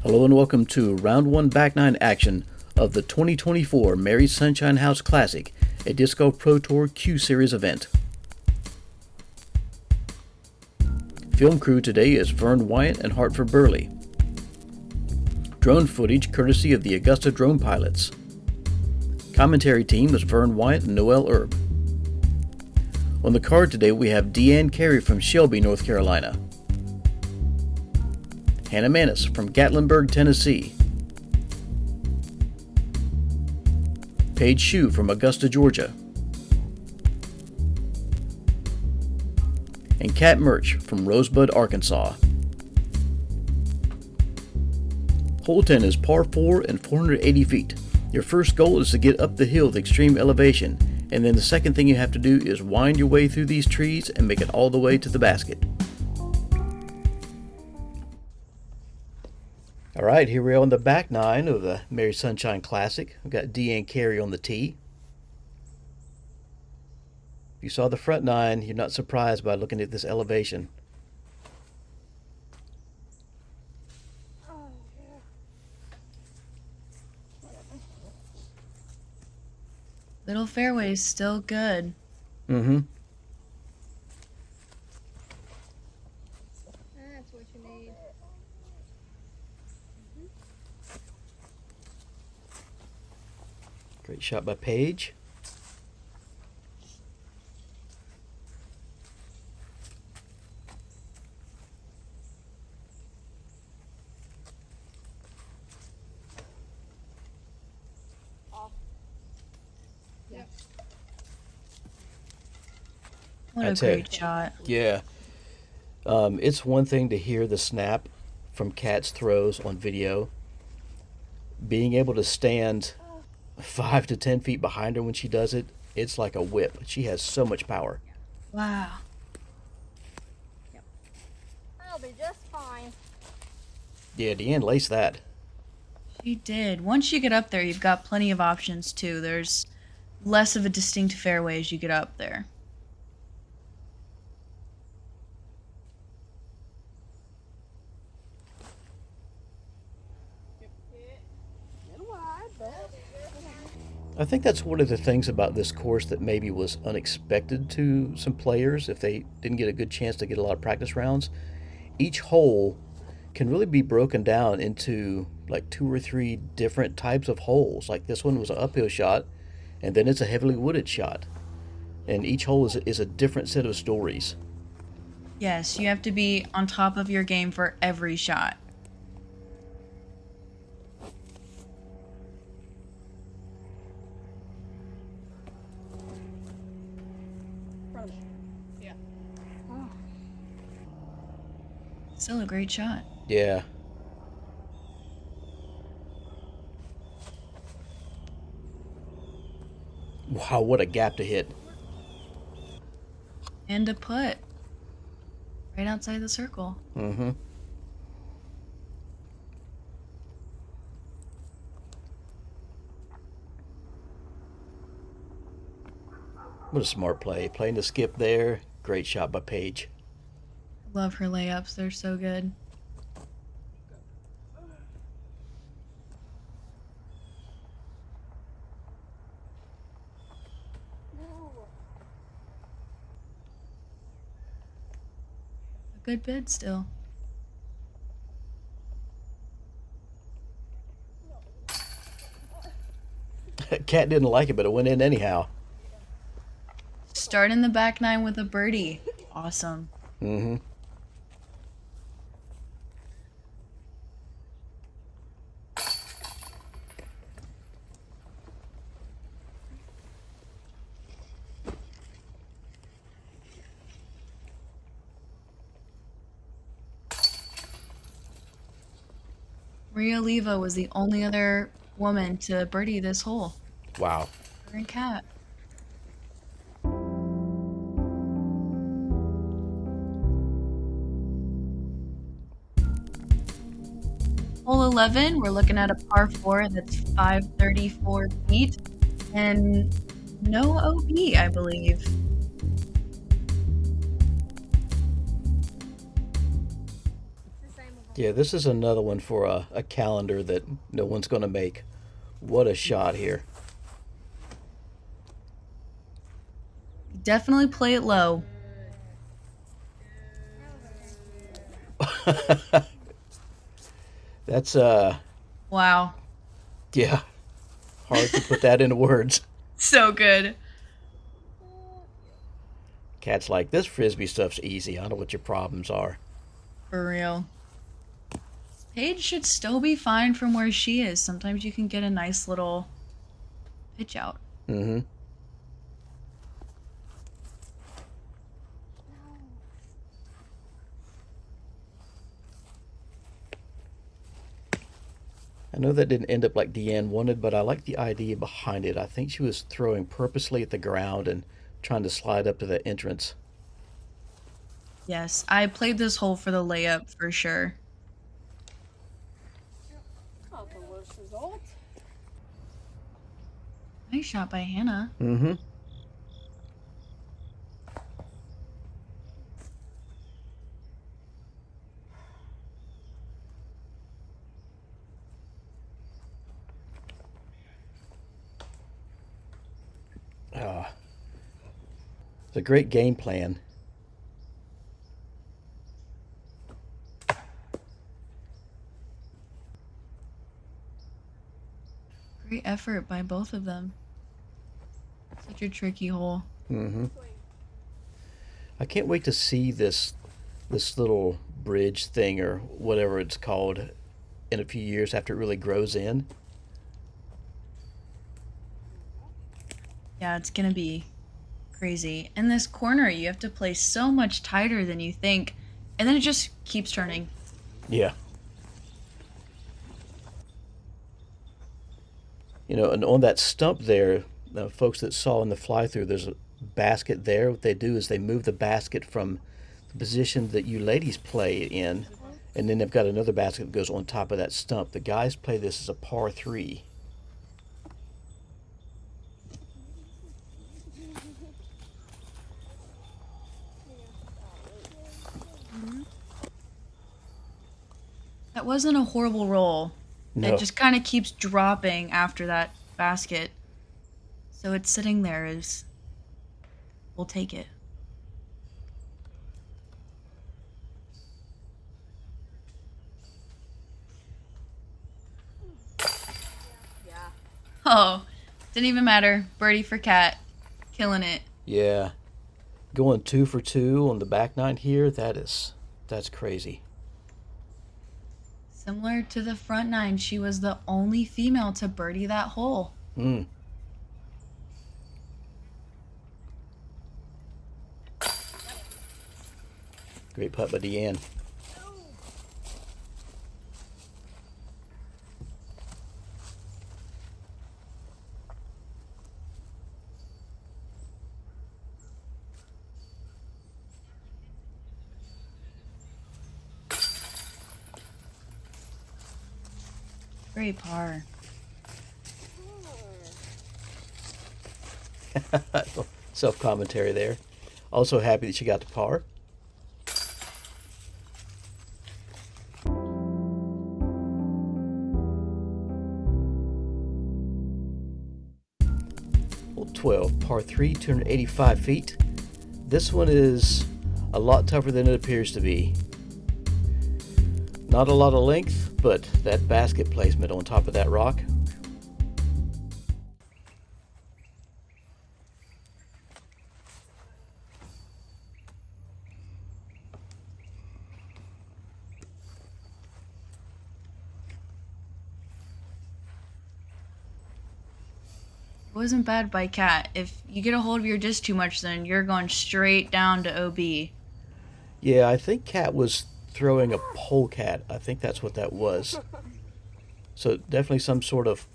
Hello and welcome to Round 1 Back 9 action of the 2024 Mary Sunshine House Classic, a Disc Golf Pro Tour Q Series event. Film crew today is Vern Weygandt and Hartford Berley. Drone footage courtesy of the Augusta drone pilots. Commentary team is Vern Weygandt and Noelle. On the card today we have Deann Carey from Shelby, North Carolina. Hanna from Gatlinburg, Tennessee. Paige Shue from Augusta, Georgia. And Mertsch from Rosebud, Arkansas. Hole 10 is par 4 and 480 feet. Your first goal is to get up the hill with extreme elevation, and then the second thing you have to do is wind your way through these trees and make it all the way to the basket. Alright, here we are on the back 9 of the Mary Sunshine Classic. We've got Deann Carey on the tee. If you saw the front 9, you're not surprised by looking at this elevation. Little fairway's still good. Mm-hmm. That's what you need. Great shot by Paige. Yeah. What a great shot. Yeah. It's one thing to hear the snap from Kat's throws on video. Being able to stand 5 to 10 feet behind her when she does it, it's like a whip. She has so much power. Wow. Yep. I'll be just fine. Yeah, Deann laced that. She did. Once you get up there, you've got plenty of options too. There's less of a distinct fairway as you get up there. I think that's one of the things about this course that maybe was unexpected to some players if they didn't get a good chance to get a lot of practice rounds. Each hole can really be broken down into like 2 or 3 different types of holes. Like this one was an uphill shot, and then it's a heavily wooded shot. And each hole is a different set of stories. Yes, you have to be on top of your game for every shot. Yeah. Still a great shot. Yeah. Wow, what a gap to hit. And a putt. Right outside the circle. Mm-hmm. What a smart play. Playing the skip there. Great shot by Paige. Love her layups. They're so good. A good bid still. Cat didn't like it, but it went in anyhow. Starting the back 9 with a birdie. Awesome. Mm-hmm. Maria Leva was the only other woman to birdie this hole. Wow. Her and Kat. Hole 11, we're looking at a par 4 that's 534 feet and no OB, I believe. Yeah, this is another one for a calendar that no one's going to make. What a shot here. Definitely play it low. That's, Wow. yeah, hard to put that into words. So good. Cat's like, this frisbee stuff's easy. I know what your problems are. For real. Paige should still be fine from where she is. Sometimes you can get a nice little pitch out. Mm-hmm. I know that didn't end up like Deann wanted, but I like the idea behind it. I think she was throwing purposely at the ground and trying to slide up to the entrance. Yes, I played this hole for the layup for sure. Not the worst result. Nice shot by Hanna. Mm-hmm. It's a great game plan. Great effort by both of them. Such a tricky hole. Mm-hmm. I can't wait to see this little bridge thing or whatever it's called in a few years after it really grows in. Yeah, it's gonna be crazy. In this corner, you have to play so much tighter than you think, and then it just keeps turning. Yeah. You know, and on that stump there, folks that saw in the fly-through, there's a basket there. What they do is they move the basket from the position that you ladies play in, and then they've got another basket that goes on top of that stump. The guys play this as a par 3. That wasn't a horrible roll. No. It just kind of keeps dropping after that basket. So it's sitting there as we'll take it. Yeah. Oh, didn't even matter. Birdie for Cat. Killing it. Yeah. Going 2 for 2 on the back nine here, that's crazy. Similar to the front nine, she was the only female to birdie that hole. Mm. Great putt by Deann. Great par. Self-commentary there. Also happy that she got to par. Hole 12, par 3, 285 feet. This one is a lot tougher than it appears to be. Not a lot of length, but that basket placement on top of that rock. It wasn't bad by Cat. If you get a hold of your disc too much, then you're going straight down to OB. Yeah, I think Cat was throwing a polecat. I think that's what that was. So definitely some sort of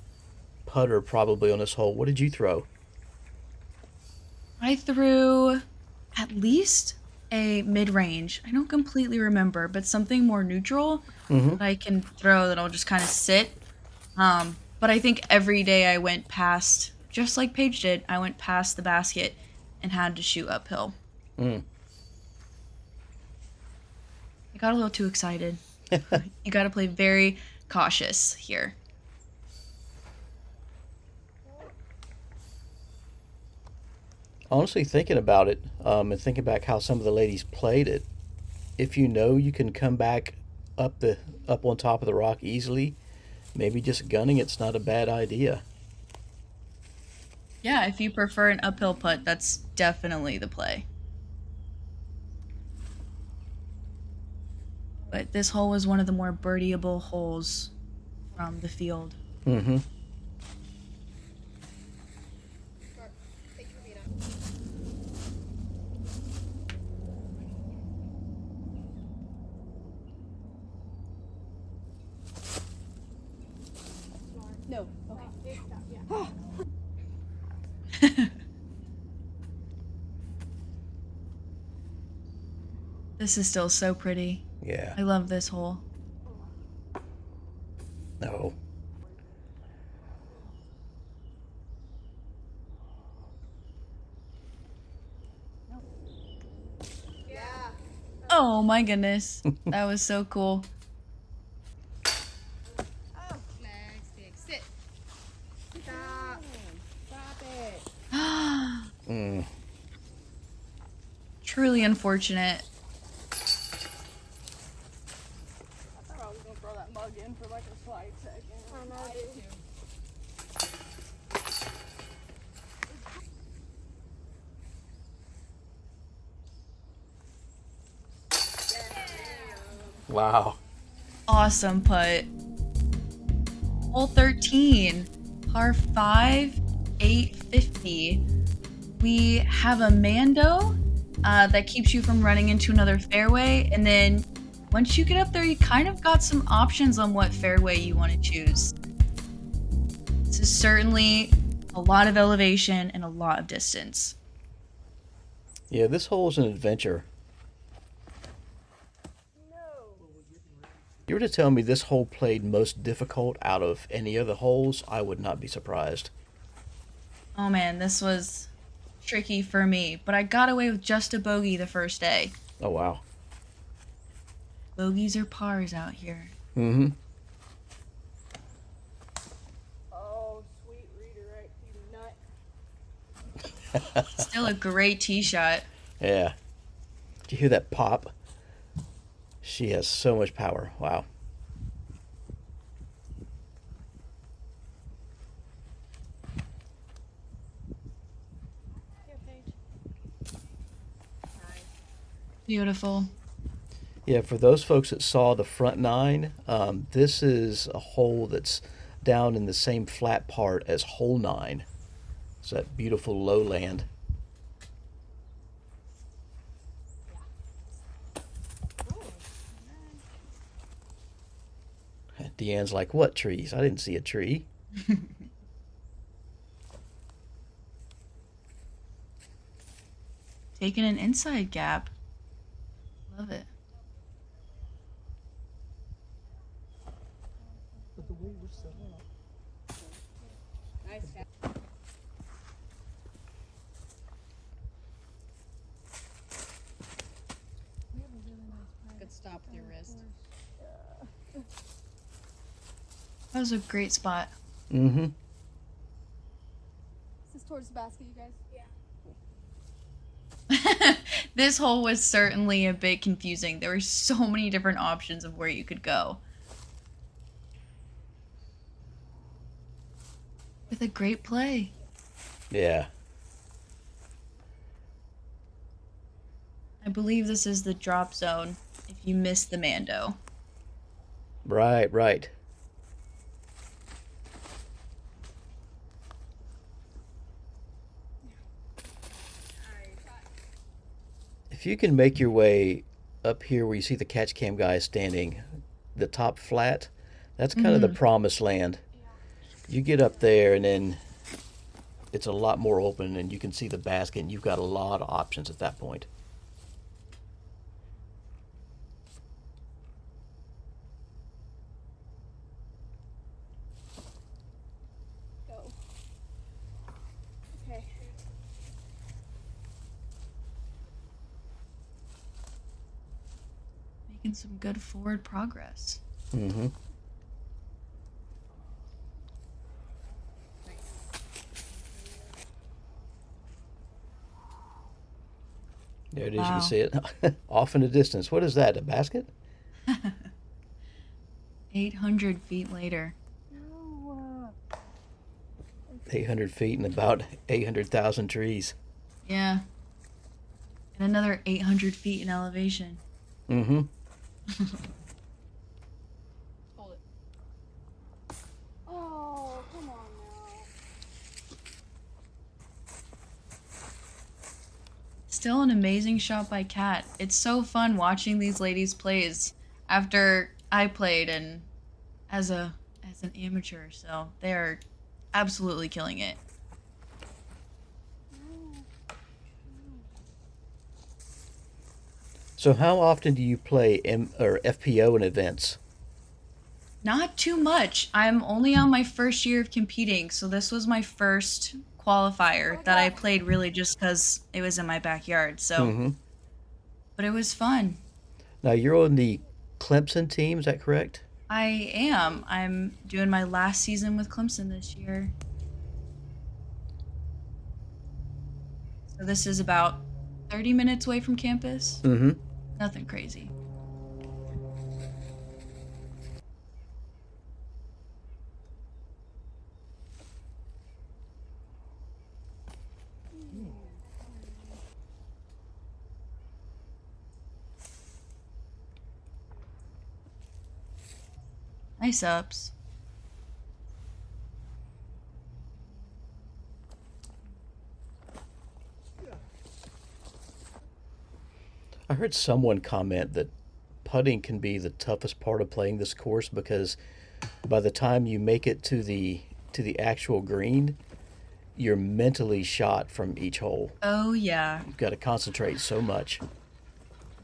putter probably on this hole. What did you throw? I threw at least a mid-range. I don't completely remember, but something more neutral that I can throw that'll just kind of sit. But I think every day I went past, just like Paige did, I went past the basket and had to shoot uphill. Mm. I got a little too excited. You got to play very cautious here. Honestly, thinking about it, and thinking back how some of the ladies played it, if you know you can come back up on top of the rock easily, maybe just gunning it's not a bad idea. Yeah, if you prefer an uphill putt, that's definitely the play. But this hole was one of the more birdieable holes from the field. Mm-hmm. No. Okay. This is still so pretty. Yeah. I love this hole. No. Oh my goodness. That was so cool. Oh, flag stick. Sit. Stop. Stop it. Mm. Truly unfortunate. I thought I was gonna throw that mug in for like a slight second. I know. I did too. Wow. Awesome putt. Hole 13, par 5, 850. We have a Mando that keeps you from running into another fairway. And then once you get up there, you kind of got some options on what fairway you want to choose. This is certainly a lot of elevation and a lot of distance. Yeah, this hole is an adventure. You were to tell me this hole played most difficult out of any of the holes, I would not be surprised. Oh man, this was tricky for me, but I got away with just a bogey the first day. Oh, wow. Bogeys are pars out here. Mm-hmm. Oh, sweet redirect, you nut. Still a great tee shot. Yeah. Did you hear that pop? She has so much power. Wow. Here, Paige. Nice. Beautiful. Yeah, for those folks that saw the front nine, this is a hole that's down in the same flat part as hole 9. It's that beautiful lowland. Deann's like, what trees? I didn't see a tree. Taking an inside gap. Love it. Nice catch. Good stop with your wrist. That was a great spot. Mm-hmm. Is this towards the basket, you guys? Yeah. This hole was certainly a bit confusing. There were so many different options of where you could go. With a great play. Yeah. I believe this is the drop zone if you missed the Mando. Right, right. If you can make your way up here where you see the catch cam guys standing, the top flat, that's kind of the promised land. You get up there and then it's a lot more open and you can see the basket and you've got a lot of options at that point. Go. Okay. Making some good forward progress. Mm-hmm. There it is. You can Wow. see it off in the distance. What is that? A basket? 800 feet later. No, 800 feet and about 800,000 trees. Yeah. And another 800 feet in elevation. Mm-hmm. hold it. Oh, come on now. Still an amazing shot by Kat. It's so fun watching these ladies plays after I played and as an amateur, so they're absolutely killing it. So how often do you play FPO in events? Not too much. I'm only on my first year of competing, so this was my first qualifier that I played really just because it was in my backyard. So, Mm-hmm. but it was fun. Now you're on the Clemson team, is that correct? I am. I'm doing my last season with Clemson this year. So this is about 30 minutes away from campus. Mm-hmm. Nothing crazy. Nice ups. I heard someone comment that putting can be the toughest part of playing this course because by the time you make it to the actual green, you're mentally shot from each hole. Oh yeah. You've got to concentrate so much.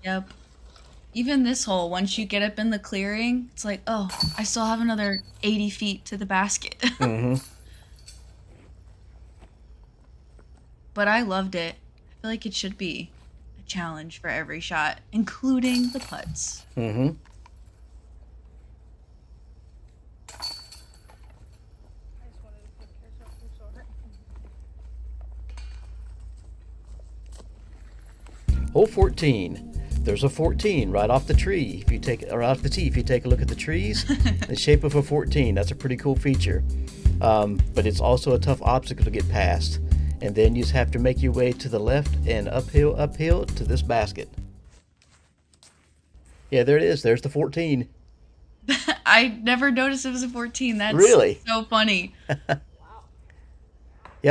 Yep. Even this hole, once you get up in the clearing, it's like, oh, I still have another 80 feet to the basket. Mm-hmm. But I loved it. I feel like it should be a challenge for every shot, including the putts. Mm-hmm. I just wanted to put yourself too short. Hole 14. There's a 14 right off the tree. If you take or off the tee, if you take a look at the trees, the shape of a 14. That's a pretty cool feature. But it's also a tough obstacle to get past. And then you just have to make your way to the left and uphill to this basket. Yeah, there it is. There's the 14. I never noticed it was a 14. That's Really? so funny. Yeah,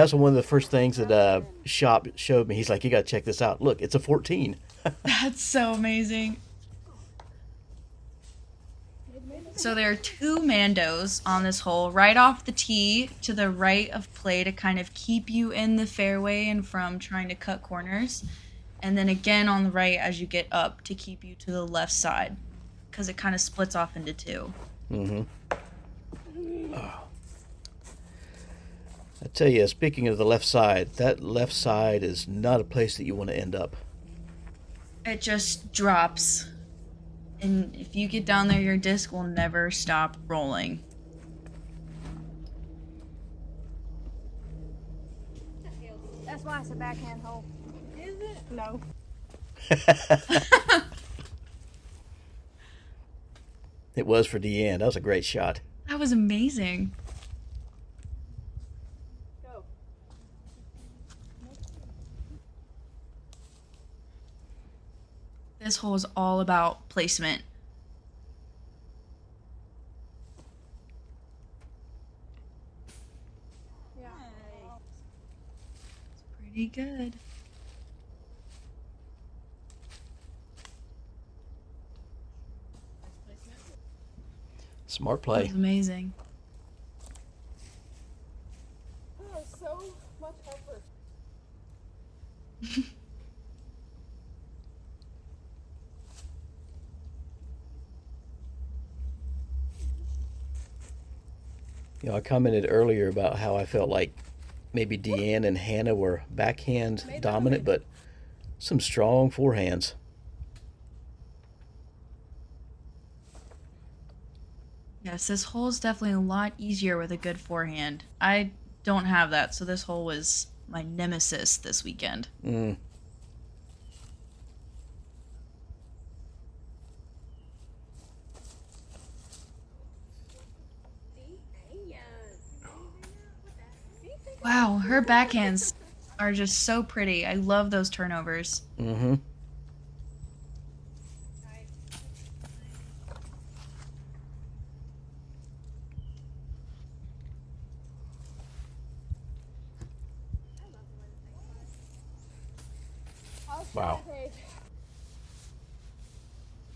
that's one of the first things that Shop showed me. He's like, you got to check this out. Look, it's a 14. That's so amazing. So there are two Mandos on this hole, right off the tee to the right of play to kind of keep you in the fairway and from trying to cut corners. And then again on the right as you get up to keep you to the left side because it kind of splits off into two. Mm-hmm. Oh. I tell you, speaking of the left side, that left side is not a place that you want to end up. It just drops. And if you get down there, your disc will never stop rolling. That's why it's a backhand hole. Is it? No. It was for Deann. That was a great shot. That was amazing. Go. This hole is all about placement. Yeah. It's pretty good. Smart That play. was amazing. Oh, so much effort. You know, I commented earlier about how I felt like maybe Deann and Hanna were backhand dominant, but some strong forehands. Yes, this hole is definitely a lot easier with a good forehand. I don't have that, so this hole was my nemesis this weekend. Mm. Wow, her backhands are just so pretty. I love those turnovers. Mm-hmm. Wow.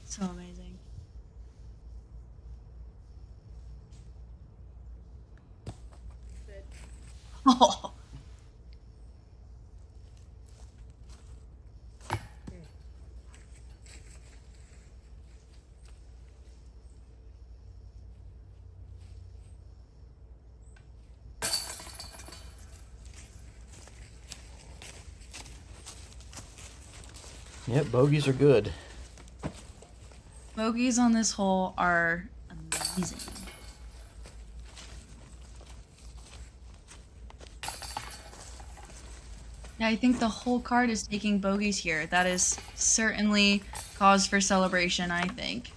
So amazing. Oh. Yep, bogeys are good. Bogeys on this hole are amazing. Yeah, I think the whole card is taking bogeys here. That is certainly cause for celebration, I think.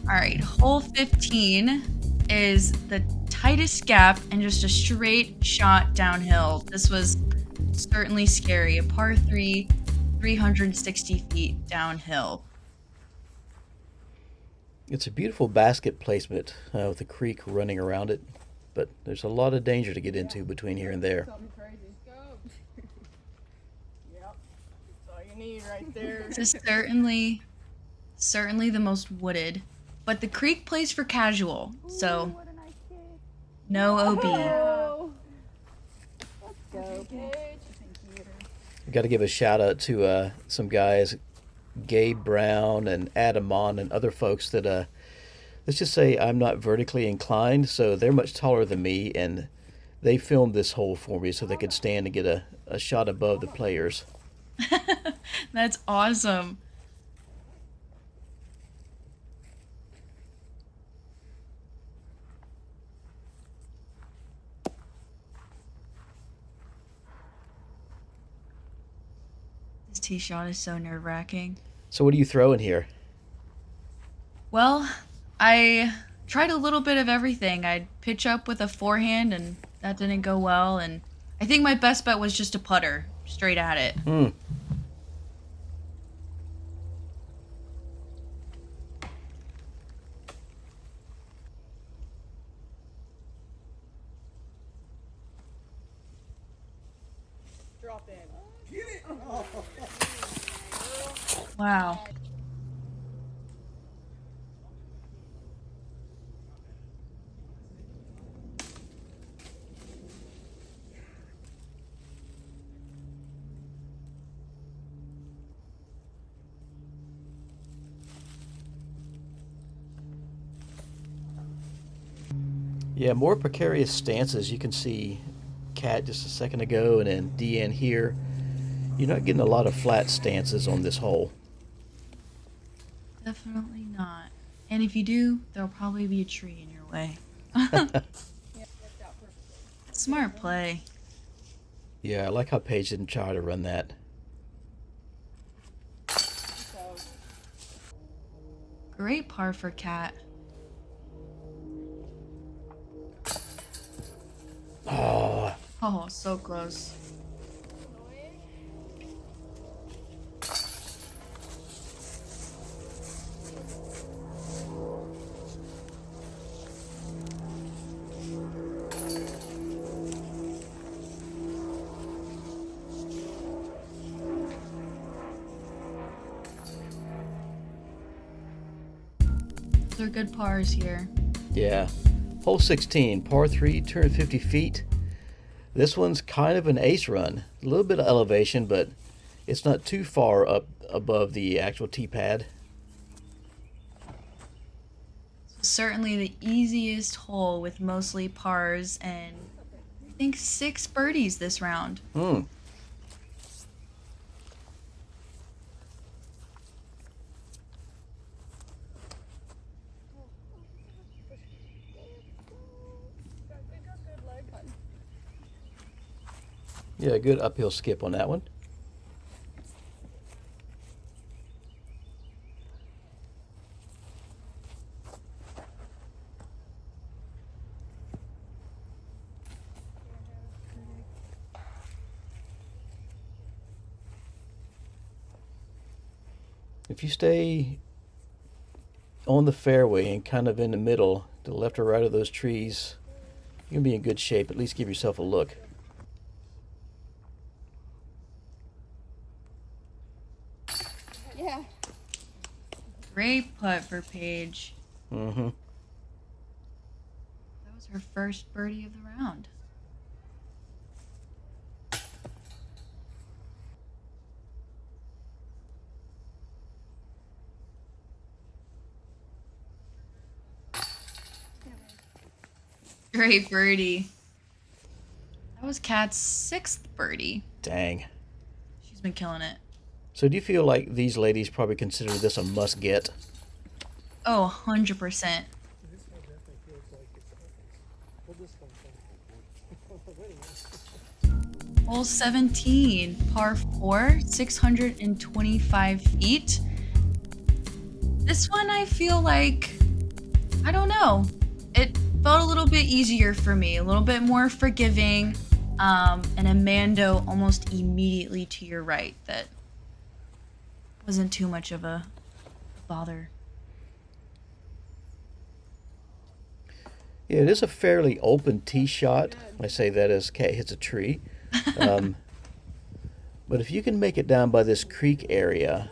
Alright, hole 15 is the tightest gap and just a straight shot downhill. This was certainly scary. A par 3, 360 feet downhill. It's a beautiful basket placement with the creek running around it, but there's a lot of danger to get into between here and there. Something crazy. Go. Yep. That's all you need right there. This is certainly the most wooded, but the creek plays for casual, so What a nice kick. no OB. Oh. Let's go, Paige. Thank you. We've got to give a shout out to some guys, Gabe Brown and Adam Mon and other folks that, let's just say I'm not vertically inclined, so they're much taller than me, and they filmed this hole for me so they could stand and get a shot above the players. That's awesome. This tee shot is so nerve-wracking. So what are you throwing here? Well, I tried a little bit of everything. I'd pitch up with a forehand, and that didn't go well, and I think my best bet was just a putter, straight at it. Drop in. Wow. Yeah, more precarious stances. You can see Kat just a second ago and then Deann here. You're not getting a lot of flat stances on this hole. Definitely not. And if you do, there'll probably be a tree in your way. Smart play. Yeah, I like how Paige didn't try to run that. Great par for Kat. Oh, Oh, so close. Those are good pars here. yeah. Hole 16, par 3, 250 feet. This one's kind of an ace run. A little bit of elevation, but it's not too far up above the actual tee pad. Certainly the easiest hole with mostly pars and I think 6 birdies this round. Yeah, good uphill skip on that one. If you stay on the fairway and kind of in the middle, to the left or right of those trees, you're going to be in good shape. At least give yourself a look. Yeah. Great putt for Paige. Mm-hmm. That was her first birdie of the round. Great birdie. That was Kat's 6th birdie. Dang. She's been killing it. So do you feel like these ladies probably consider this a must-get? Oh, 100%. This one definitely feels like it's well, this one's Hole 17, par 4, 625 feet. This one I feel like, I don't know. It felt a little bit easier for me, a little bit more forgiving, and a Mando almost immediately to your right that wasn't too much of a bother. Yeah, it is a fairly open tee shot. I say that as Kat hits a tree. But if you can make it down by this creek area,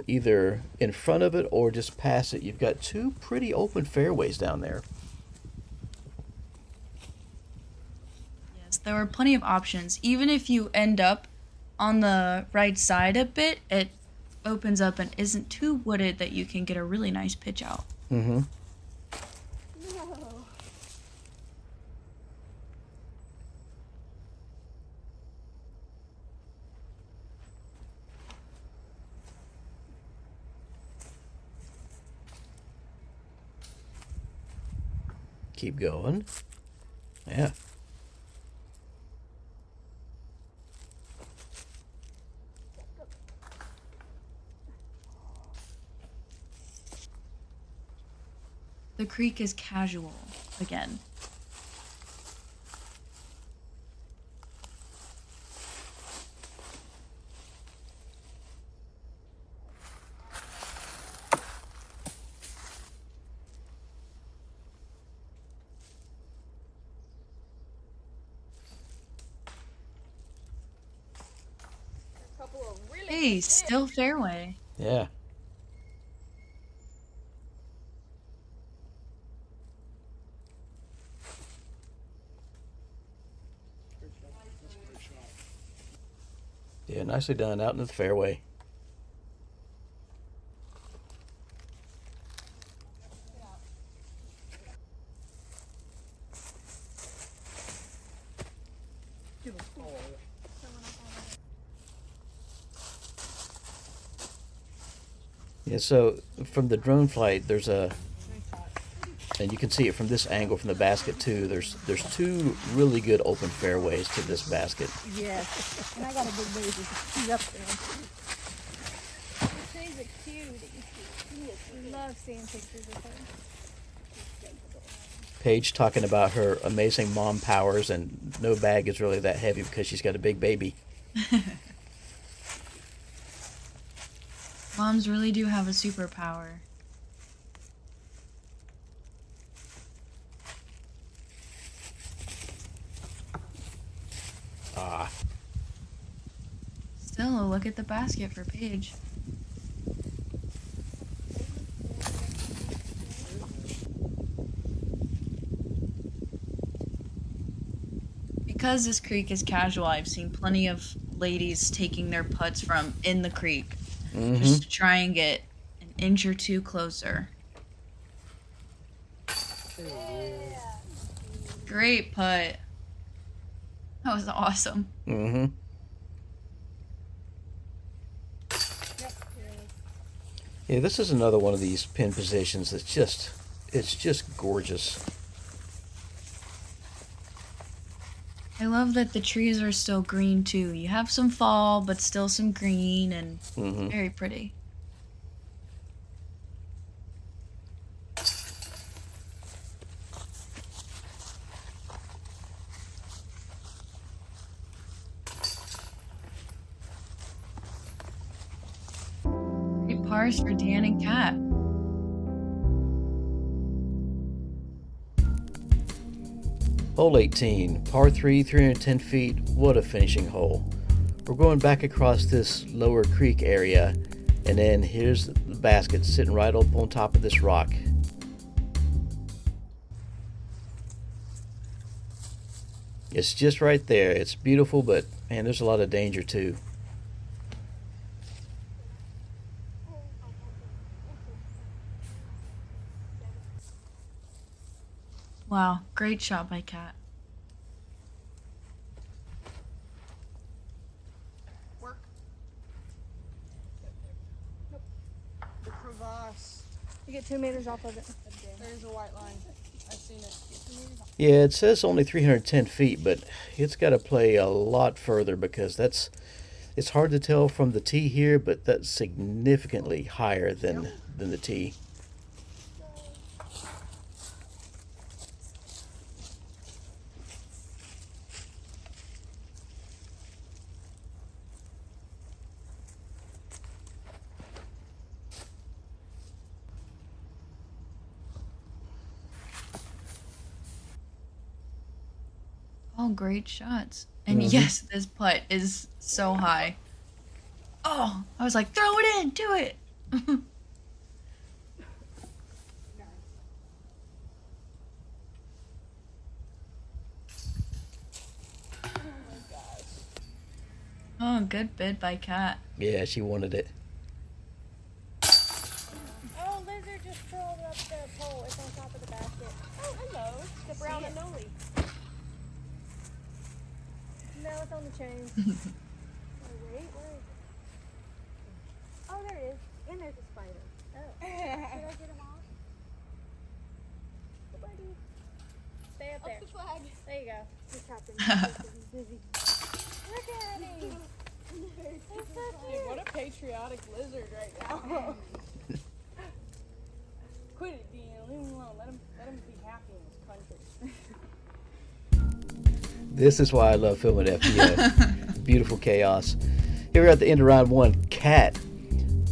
either in front of it or just past it, you've got two pretty open fairways down there. Yes, there were plenty of options. Even if you end up on the right side a bit, it opens up and isn't too wooded that you can get a really nice pitch out. Mm-hmm. No. Keep going. Yeah. The creek is casual again. A couple of really Hey, good still fairway. Yeah. Yeah, nicely done out into the fairway. Yeah, so from the drone flight, there's a, and you can see it from this angle from the basket too. There's two really good open fairways to this basket. Yes. And I got a big baby. She's up there. She's a cutie. I love seeing pictures of her. Paige talking about her amazing mom powers, and no bag is really that heavy because she's got a big baby. Moms really do have a superpower. Ah. Still a look at the basket for Paige. Because this creek is casual, I've seen plenty of ladies taking their putts from in the creek just to try and get an inch or two closer. Great putt. That was awesome. Mm-hmm. Yeah, this is another one of these pin positions that's it's just gorgeous. I love that the trees are still green too. You have some fall, but still some green, and very pretty. Great pars for Deann and Kat. Hole 18, par 3, 310 feet. What a finishing hole. We're going back across this lower creek area, and then here's the basket sitting right up on top of this rock. It's just right there. It's beautiful, but man, there's a lot of danger too. Wow, great shot by Kat. Work. Nope. The crevasse. You get 2 meters off of it. There's a white line. I've seen it. Yeah, it says only 310 feet, but it's got to play a lot further because it's hard to tell from the tee here, but that's significantly higher than the tee. All great shots. And yes, this putt is so high. Oh, I was like, throw it in, do it. Oh, good bid by Kat. Yeah, she wanted it. Oh, lizard just crawled up the pole. It's on top of the basket. Oh, hello. The brown anole. No, it's on the chain. Oh, wait, where is it? Oh, there it is. And there's a spider. Oh. Did I get him off? Oh, buddy. Stay up there. Up the flag. There you go. He's tapping. He's busy. Look at him. He's so cute. What a patriotic lizard right now. Quit it, Deann. Leave him alone. Let him be happy in this country. This is why I love filming FPO. Beautiful chaos. Here we're at the end of round 1. Kat,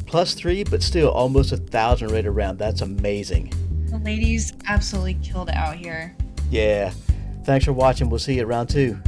+3, but still almost 1,000 rated round. That's amazing. The ladies absolutely killed it out here. Yeah. Thanks for watching. We'll see you at round 2.